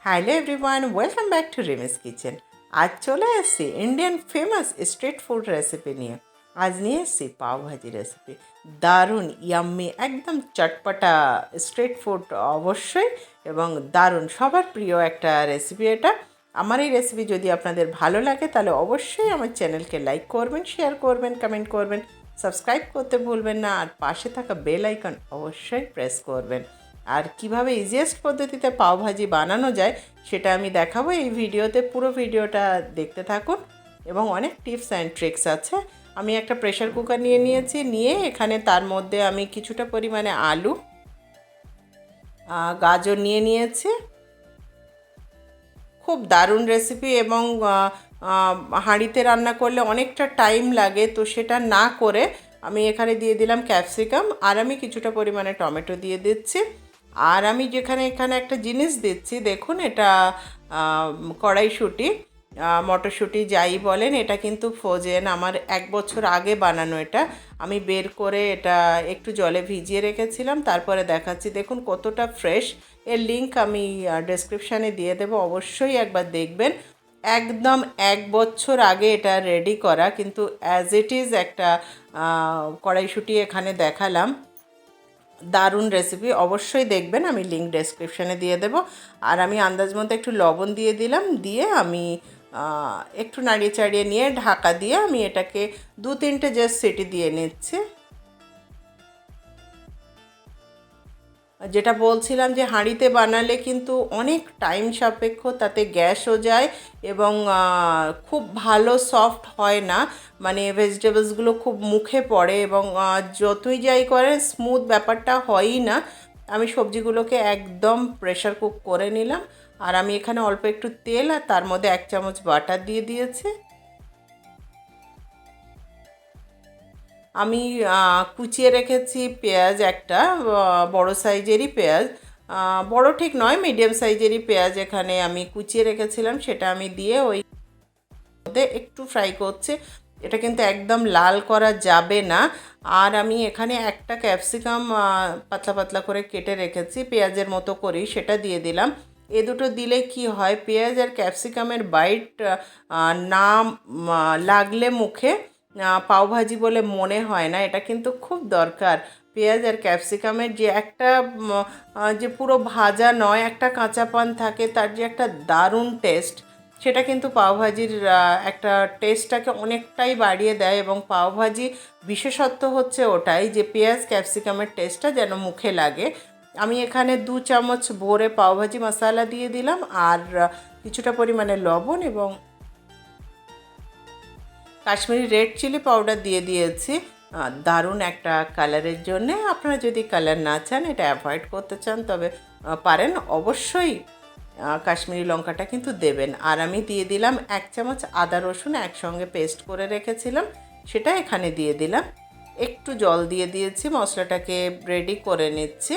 Hello everyone, welcome back to রিমিস kitchen. আজ চলে এসেছি Indian famous street food recipe নিয়ে। আজ নিয়ে এসেছি পাওভাজি রেসিপি। দারুণ ইয়াম্মি, একদম চটপটা স্ট্রিট ফুড অবশ্যই, এবং দারুণ সবার প্রিয় একটা রেসিপি এটা। আমার এই রেসিপি যদি আপনাদের ভালো লাগে তাহলে অবশ্যই আমার চ্যানেলকে লাইক করবেন, শেয়ার করবেন, কমেন্ট করবেন, সাবস্ক্রাইব করতে ভুলবেন না, আর পাশে থাকা বেল আইকন অবশ্যই প্রেস করবেন। আর কিভাবে ইজিয়েস্ট পদ্ধতিতে পাওভাজি বানানো যায় সেটা আমি দেখাবো এই ভিডিওতে। পুরো ভিডিওটা দেখতে থাকুন এবং অনেক টিপস অ্যান্ড ট্রিক্স আছে। আমি একটা প্রেশার কুকার নিয়েছি, নিয়ে এখানে তার মধ্যে আমি কিছুটা পরিমাণে আলু, গাজর নিয়েছি। খুব দারুণ রেসিপি, এবং হাঁড়িতে রান্না করলে অনেকটা টাইম লাগে, তো সেটা না করে আমি এখানে দিয়ে দিলাম ক্যাপসিকাম, আর আমি কিছুটা পরিমাণে টমেটো দিয়ে দিচ্ছি। আর আমি এখানে একটা জিনিস দিচ্ছি, দেখুন, এটা কড়াইশুঁটি, মটরশুঁটি যাই বলেন, এটা কিন্তু ফ্রোজেন। আমার 1 বছর আগে বানানো এটা। আমি বের করে এটা একটু জলে ভিজিয়ে রেখেছিলাম, তারপরে দেখাচ্ছি। দেখুন কতটা ফ্রেশ। এর লিঙ্ক আমি ডেসক্রিপশানে দিয়ে দেবো, অবশ্যই একবার দেখবেন। একদম 1 বছর আগে এটা রেডি করা, কিন্তু অ্যাজ ইট ইজ একটা কড়াইশুঁটি এখানে দেখালাম। দারুণ রেসিপি, অবশ্যই দেখবেন। আমি লিঙ্ক ডেসক্রিপশানে দিয়ে দেব। আর আমি আন্দাজ মতো একটু লবণ দিয়ে দিলাম, দিয়ে আমি একটু নাড়িয়ে চাড়িয়ে নিয়ে ঢাকা দিয়ে আমি এটাকে 2-3টে জাস্ট সিটি দিয়ে নিচ্ছি। যেটা বলছিলাম যে হাঁড়িতে বানালে কিন্তু অনেক টাইম সাপেক্ষ, তাতে গ্যাসও যায়, এবং খুব ভালো সফট হয় না, মানে ভেজিটেবলসগুলো খুব মুখে পড়ে, এবং যতই যাই করে স্মুথ ব্যাপারটা হয়ই না। আমি সবজিগুলোকে একদম প্রেশার কুক করে নিলাম, আর আমি এখানে অল্প একটু তেল আর তার মধ্যে 1 চামচ বাটার দিয়ে দিয়েছি। আমি কুচিয়ে রেখেছি পেঁয়াজ, একটা বড় সাইজেরই পেঁয়াজ, বড় ঠিক নয়, মিডিয়াম সাইজেরই পেঁয়াজ এখানে আমি কুচিয়ে রেখেছিলাম, সেটা আমি দিয়ে ওই মধ্যে একটু ফ্রাই করছি। এটা কিন্তু একদম লাল করা যাবে না। আর আমি এখানে একটা ক্যাপসিকাম পাতলা পাতলা করে কেটে রেখেছি, পেঁয়াজের মতো করেই, সেটা দিয়ে দিলাম। এ দুটো দিলে কি হয়, পেঁয়াজ আর ক্যাপসিকামের বাইট না লাগলে মুখে পাওভাজি বলে মনে হয় না। এটা কিন্তু খুব দরকার। পেঁয়াজ আর ক্যাপসিকামের যে একটা যে পুরো ভাজা নয়, একটা কাঁচাপান থাকে, তার যে একটা দারুণ টেস্ট, সেটা কিন্তু পাওভাজির একটা টেস্টটাকে অনেকটাই বাড়িয়ে দেয়। এবং পাওভাজি বিশেষত্ব হচ্ছে ওটাই, যে পেঁয়াজ ক্যাপসিকামের টেস্টটা যেন মুখে লাগে। আমি এখানে 2 চামচ ভরে পাওভাজি মশলা দিয়ে দিলাম, আর কিছুটা পরিমাণে লবণ এবং কাশ্মীরি রেড চিলি পাউডার দিয়ে দিয়েছি, দারুণ একটা কালারের জন্যে। আপনারা যদি কালার না চান, এটা অ্যাভয়েড করতে চান, তবে পারেন অবশ্যই। কাশ্মীরি লঙ্কাটা কিন্তু দেবেন। আর আমি দিয়ে দিলাম 1 চামচ আদা রসুন একসঙ্গে পেস্ট করে রেখেছিলাম, সেটা এখানে দিয়ে দিলাম। একটু জল দিয়ে দিয়েছি, মশলাটাকে রেডি করে নিচ্ছি।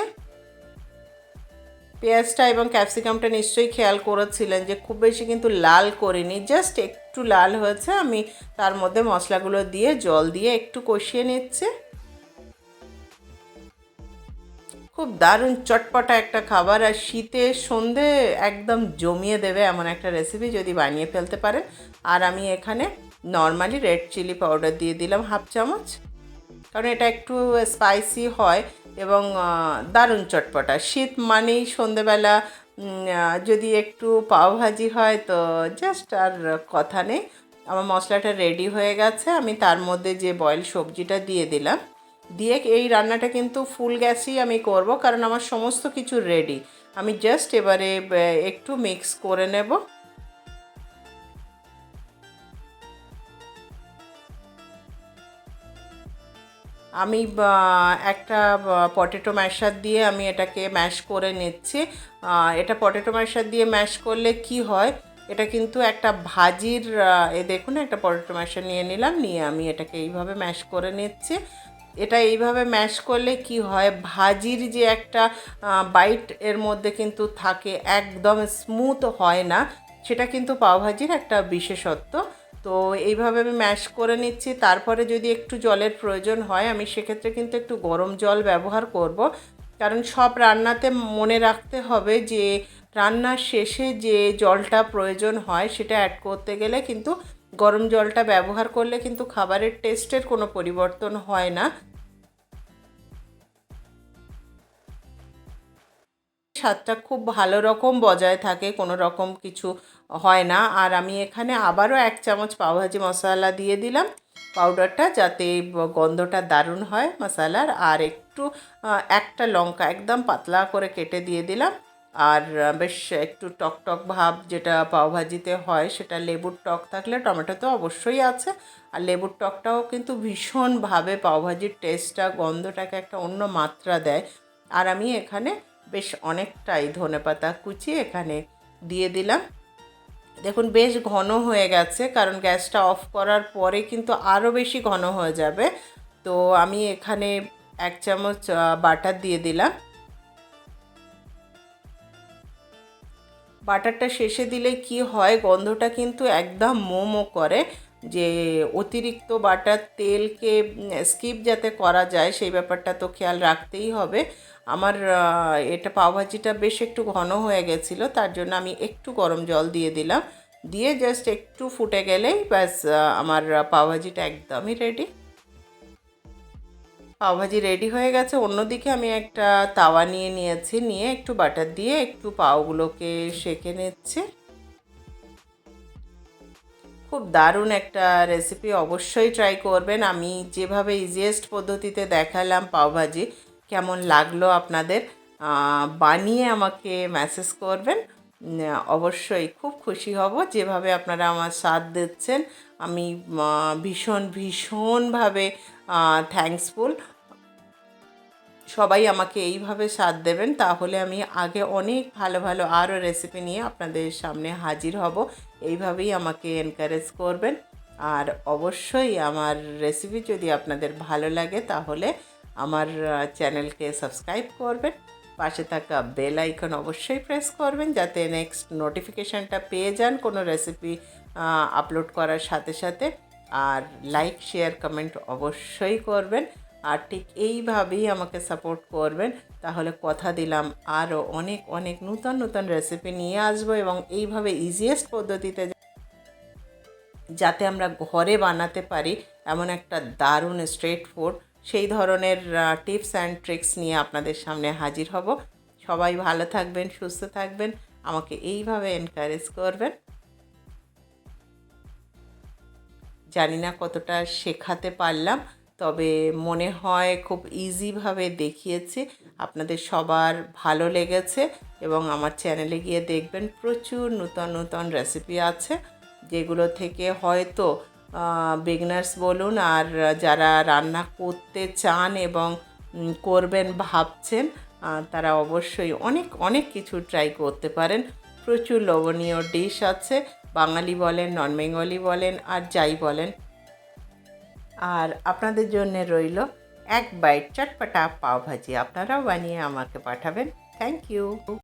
পেঁয়াজটা এবং ক্যাপসিকামটা নিশ্চয়ই খেয়াল করেছিলেন যে খুব বেশি কিন্তু লাল করিনি, জাস্ট একটু লাল হয়েছে। আমি তার মধ্যে মশলাগুলো দিয়ে জল দিয়ে একটু কষিয়ে নিচ্ছি। খুব দারুণ চটপটা একটা খাবার, আর শীতের সন্ধে একদম জমিয়ে দেবে এমন একটা রেসিপি যদি বানিয়ে ফেলতে পারেন। আর আমি এখানে নর্মালি রেড চিলি পাউডার দিয়ে দিলাম 1/2 চামচ, কারণ এটা একটু স্পাইসি হয় এবং দারুণ চটপটা। শীত মানেই সন্ধেবেলা যদি একটু পাওভাজি হয় তো জাস্ট আর কথা নেই। আমার মশলাটা রেডি হয়ে গেছে, আমি তার মধ্যে যে বয়েল সবজিটা দিয়ে দিলাম। দিয়ে এই রান্নাটা কিন্তু ফুল গ্যাসেই আমি করব, কারণ আমার সমস্ত কিছু রেডি। আমি জাস্ট এবারে একটু মিক্স করে নেব। আমি একটা পটেটো ম্যাশার দিয়ে আমি এটাকে ম্যাশ করে নিচ্ছি। এটা পটেটো ম্যাশার দিয়ে ম্যাশ করলে কি হয়, এটা কিন্তু একটা ভাজির দেখুন, একটা পটেটো ম্যাশার নিয়ে নিলাম, নিয়ে আমি এটাকে এইভাবে ম্যাশ করে নিচ্ছি। এটা এইভাবে ম্যাশ করলে কি হয়, ভাজির যে একটা বাইট এর মধ্যে কিন্তু থাকে, একদম স্মুথ হয় না, সেটা কিন্তু পাওভাজির একটা বিশেষত্ব। তো এইভাবে আমি ম্যাশ করে নিচ্ছি। তারপরে যদি একটু জলের প্রয়োজন হয়, আমি সেক্ষেত্রে কিন্তু একটু গরম জল ব্যবহার করব, কারণ সব রান্নাতে মনে রাখতে হবে যে রান্নার শেষে যে জলটা প্রয়োজন হয় সেটা অ্যাড করতে গেলে কিন্তু গরম জলটা ব্যবহার করলে কিন্তু খাবারের টেস্টের কোনো পরিবর্তন হয় না, স্বাদটা খুব ভালো রকম বজায় থাকে, কোনো রকম কিছু হয় না। আর আমি এখানে আবারও 1 চামচ পাওভাজি মশলা দিয়ে দিলাম, পাউডারটা, যাতে গন্ধটা দারুণ হয় মশলার। আর একটু একটা লঙ্কা একদম পাতলা করে কেটে দিয়ে দিলাম। আর বেশ একটু টক টক ভাব যেটা পাওভাজিতে হয়, সেটা লেবুর টক থাকলে, টমেটো তো অবশ্যই আছে, আর লেবুর টকটাও কিন্তু ভীষণভাবে পাওভাজির টেস্টটা, গন্ধটাকে একটা অন্য মাত্রা দেয়। আর আমি এখানে বেশ অনেকটাই ধনেপাতা কুচি এখানে দিয়ে দিলাম। দেখুন বেশ ঘন হয়ে গেছে, কারণ গ্যাসটা অফ করার পরে কিন্তু আরও বেশি ঘন হয়ে যাবে। তো আমি এখানে 1 চামচ বাটার দিয়ে দিলাম। বাটারটা শেষে দিলে কি হয়, গন্ধটা কিন্তু একদম মোমো করে, যে অতিরিক্ত বাটার তেলকে স্কিপ যাতে করা যায় সেই ব্যাপারটা তো খেয়াল রাখতেই হবে। আমার এটা পাওভাজিটা বেশ একটু ঘন হয়ে গেছিলো, তার জন্য আমি একটু গরম জল দিয়ে দিলাম, দিয়ে জাস্ট একটু ফুটে গেলেই ব্যাস আমার পাওভাজিটা একদমই রেডি। পাওভাজি রেডি হয়ে গেছে। অন্যদিকে আমি একটা তাওয়া নিয়ে নিয়েছি, নিয়ে একটু বাটার দিয়ে একটু পাওগুলোকে সেঁকে নিচ্ছি। খুব দারুণ একটা রেসিপি, অবশ্যই ট্রাই করবেন। আমি যেভাবে ইজিয়েস্ট পদ্ধতিতে দেখালাম পাওভাজি, কেমন লাগলো আপনাদের বানিয়ে আমাকে মেসেজ করবেন। অবশ্যই খুব খুশি হব, যেভাবে আপনারা আমার সাথ দিচ্ছেন আমি ভীষণভাবে থ্যাঙ্কসফুল। সবাই আমাকে এইভাবে সাথ দেবেন, তাহলে আমি আগে অনেক ভালো ভালো আরও রেসিপি নিয়ে আপনাদের সামনে হাজির হব। এইভাবেই আমাকে এনকারেজ করবেন। আর অবশ্যই আমার রেসিপি যদি আপনাদের ভালো লাগে তাহলে আমার চ্যানেলকে সাবস্ক্রাইব করবেন, পাশে থাকা বেল আইকন অবশ্যই প্রেস করবেন, যাতে নেক্সট নোটিফিকেশানটা পেয়ে যান কোনো রেসিপি আপলোড করার সাথে সাথে। আর লাইক শেয়ার কমেন্ট অবশ্যই করবেন। আর ঠিক এইভাবেই আমাকে সাপোর্ট করবেন, তাহলে কথা দিলাম আরও অনেক অনেক নূতন নূতন রেসিপি নিয়ে আসবো, এবং এইভাবে ইজিয়েস্ট পদ্ধতিতে যাতে আমরা ঘরে বানাতে পারি এমন একটা দারুণ স্ট্রিট ফুড, সেই ধরনের টিপস অ্যান্ড ট্রিক্স নিয়ে আপনাদের সামনে হাজির হব। সবাই ভালো থাকবেন, সুস্থ থাকবেন, আমাকে এইভাবে এনকারেজ করবেন। জানি না কতটা শেখাতে পারলাম, তবে মনে হয় খুব ইজিভাবে দেখিয়েছি, আপনাদের সবার ভালো লেগেছে। এবং আমার চ্যানেলে গিয়ে দেখবেন প্রচুর নূতন নূতন রেসিপি আছে, যেগুলো থেকে হয়তো বিগনার্স বলুন আর যারা রান্না করতে চান এবং করবেন ভাবছেন, তারা অবশ্যই অনেক অনেক কিছু ট্রাই করতে পারেন। প্রচুর লোভনীয় ডিশ আছে, বাঙালি বলেন, নন বেঙ্গলি বলেন, আর যাই বলেন। আর আপনাদের জন্য রইল 1 বাইট চটপটা পাওভাজি, আপনারাও বানিয়ে আমাকে পাঠাবেন। Thank you.